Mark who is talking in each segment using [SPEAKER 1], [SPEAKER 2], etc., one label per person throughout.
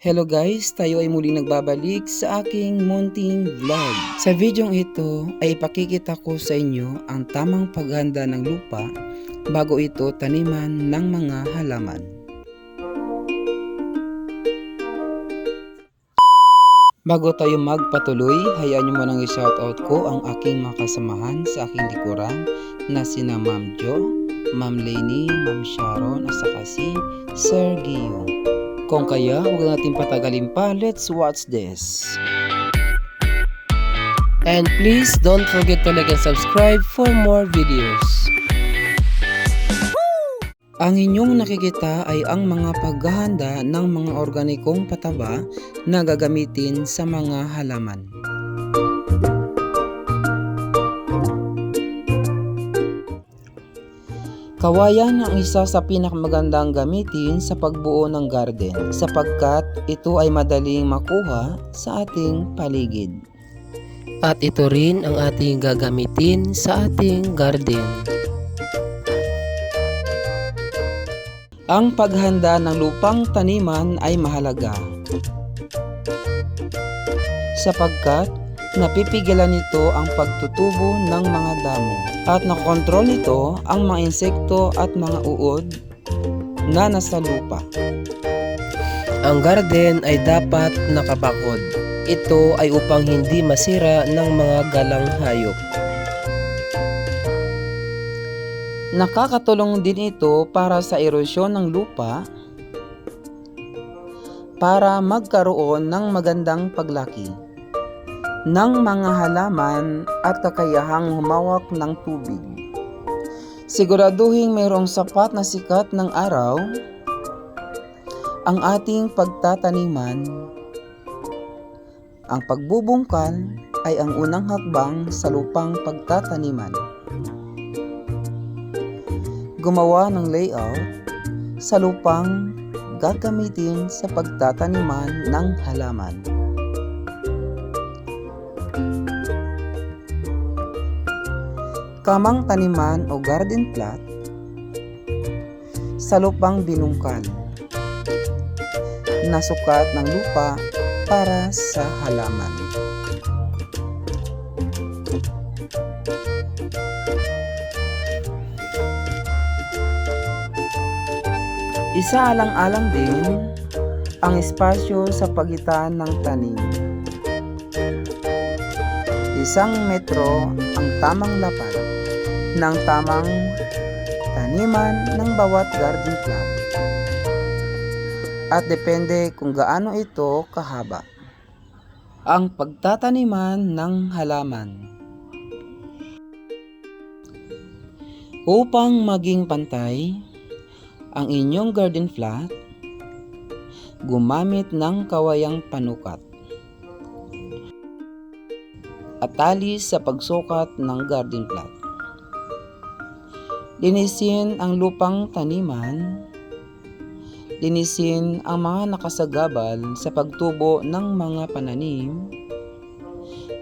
[SPEAKER 1] Hello guys, tayo ay muling nagbabalik sa aking munting vlog. Sa videong ito ay ipakikita ko sa inyo ang tamang paghanda ng lupa bago ito taniman ng mga halaman. Bago tayo magpatuloy, hayaan nyo manang i-shoutout ko ang aking mga kasamahan sa aking likuran na sina Ma'am Jo, Ma'am Lainey, Ma'am Sharon at saka si Sir Gio. Kung kaya, huwag natin patagalin pa, let's watch this. And please don't forget to like and subscribe for more videos. Ang inyong nakikita ay ang mga paghahanda ng mga organikong pataba na gagamitin sa mga halaman. Kawayan ang isa sa pinakamagandang gamitin sa pagbuo ng garden sapagkat ito ay madaling makuha sa ating paligid. At ito rin ang ating gagamitin sa ating garden. Ang paghanda ng lupang taniman ay mahalaga sapagkat napipigilan nito ang pagtutubo ng mga damo at nakontrol nito ang mga insekto at mga uod na nasa lupa. Ang garden ay dapat nakabakod. Ito ay upang hindi masira ng mga galang hayop. Nakakatulong din ito para sa erosyon ng lupa para magkaroon ng magandang paglaki ng mga halaman at kakayahang humawak ng tubig. Siguraduhin mayroong sapat na sikat ng araw ang ating pagtataniman. Ang pagbubungkal ay ang unang hakbang sa lupang pagtataniman. Gumawa ng layout sa lupang gagamitin sa pagtataniman ng halaman. Kamang taniman o garden plot sa lupang binungkal na sukat ng lupa para sa halaman. Isaalang-alang din ang espasyo sa pagitan ng tanim. 1 metro ang tamang lapad ng tamang taniman ng bawat garden plot at depende kung gaano ito kahaba. Ang pagtataniman ng halaman. Upang maging pantay ang inyong garden plot, gumamit ng kawayang panukat at tali sa pagsukat ng garden plot. Linisin ang lupang taniman. Linisin ang mga nakasagabal sa pagtubo ng mga pananim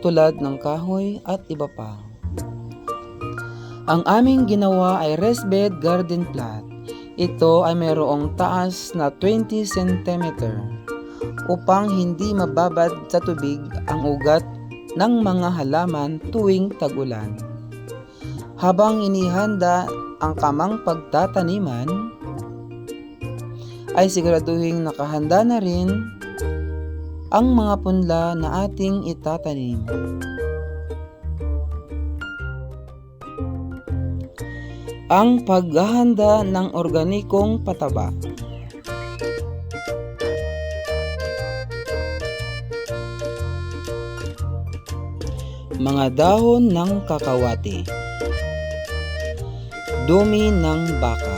[SPEAKER 1] tulad ng kahoy at iba pa. Ang aming ginawa ay raised bed garden plot. Ito ay mayroong taas na 20 cm upang hindi mababad sa tubig ang ugat ng mga halaman tuwing tag-ulan. Habang inihanda ang kamang pagtataniman, ay siguraduhin nakahanda na rin ang mga punla na ating itatanim. Ang paghahanda ng organikong pataba. Mga dahon ng kakawati. Dumi ng baka.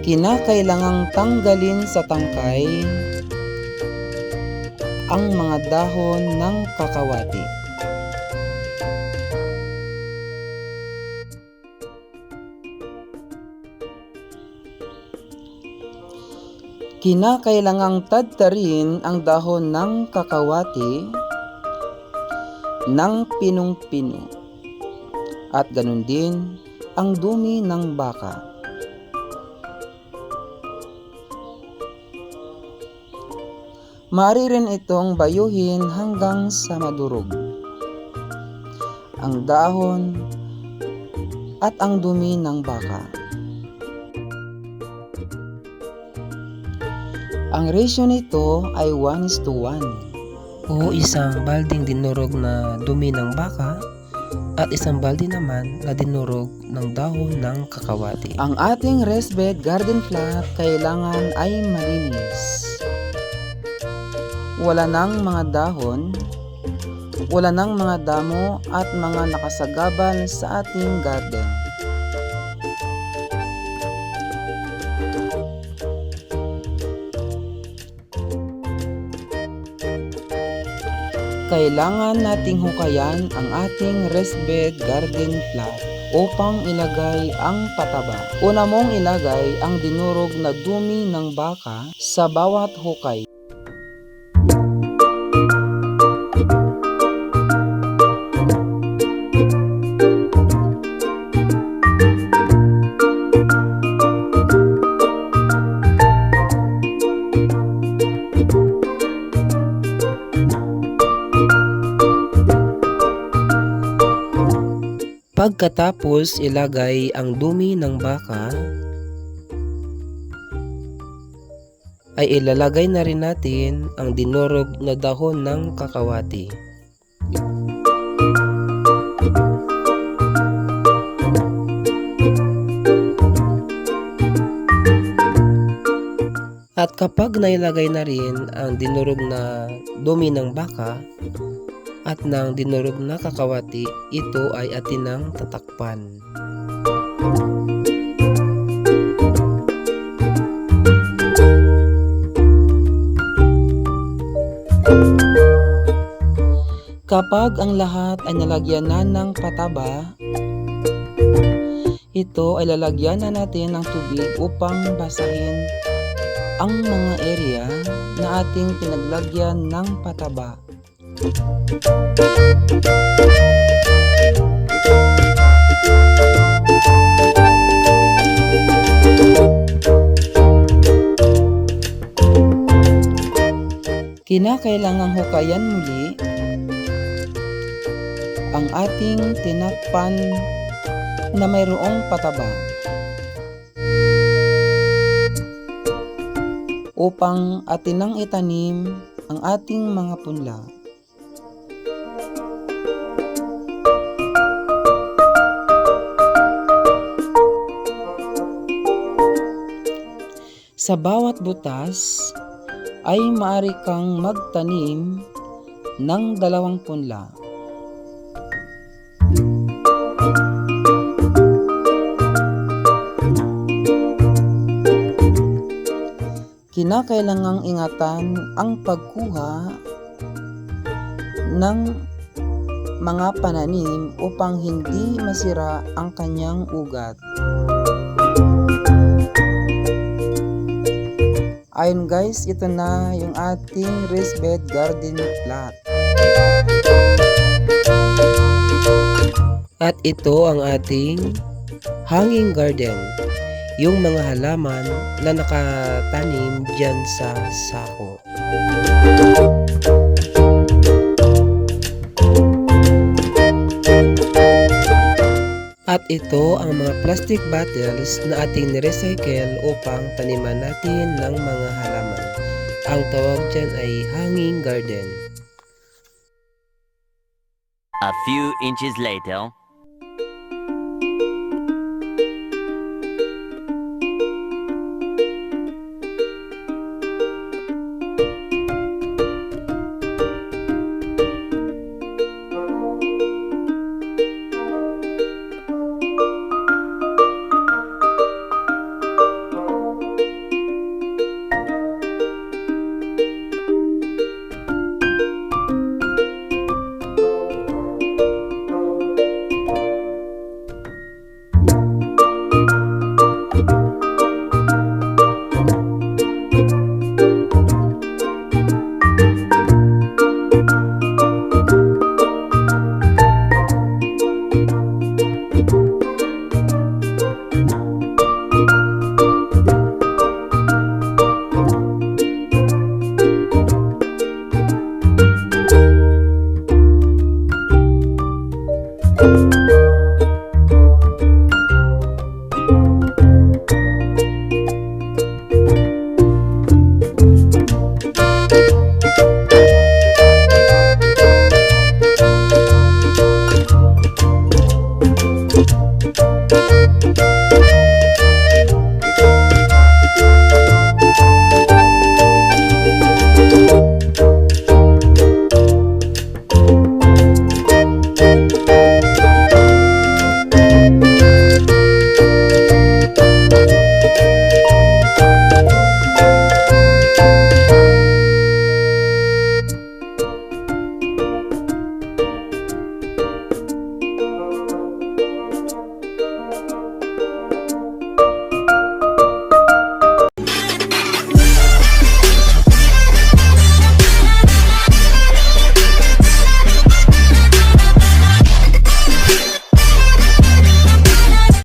[SPEAKER 1] Kinakailangang tanggalin sa tangkay ang mga dahon ng kakawati. Kinakailangang tadtarin ang dahon ng kakawati ng pinong-pino. At ganun din ang dumi ng baka. Maaari rin itong bayuhin hanggang sa madurog. Ang dahon at ang dumi ng baka. Ang ratio nito ay 1:1.
[SPEAKER 2] O isang balding dinurog na dumi ng baka at isang balde naman na dinurog ng dahon ng kakawati.
[SPEAKER 1] Ang ating raised bed garden plot kailangan ay malinis. Wala nang mga dahon, wala nang mga damo at mga nakasagabal sa ating garden. Kailangan nating hukayan ang ating raised bed garden plot upang ilagay ang pataba. Una mong ilagay ang dinurog na dumi ng baka sa bawat hukay.
[SPEAKER 2] Pagkatapos ilagay ang dumi ng baka, ay ilalagay na rin natin ang dinurog na dahon ng kakawati. At kapag nailagay na rin ang dinurog na dumi ng baka at ng dinurog na kakawati, ito ay atin nang tatakpan.
[SPEAKER 1] Kapag ang lahat ay nalagyan na ng pataba, ito ay lalagyan na natin ng tubig upang basahin ang mga area na ating pinaglagyan ng pataba. Kinakailangang hukayan muli ang ating tinakpan na mayroong pataba upang atinang itanim ang ating mga punla. Sa bawat butas ay maaari kang magtanim ng 2 punla. Kinakailangang ingatan ang pagkuha ng mga pananim upang hindi masira ang kanyang ugat. Ayun guys, ito na yung ating raised bed garden plot.
[SPEAKER 2] At ito ang ating hanging garden, yung mga halaman na nakatanim dyan sa sako. At ito ang mga plastic bottles na ating nirecycle upang taniman natin ng mga halaman. Ang tawag dyan ay hanging garden.
[SPEAKER 3] A few inches later.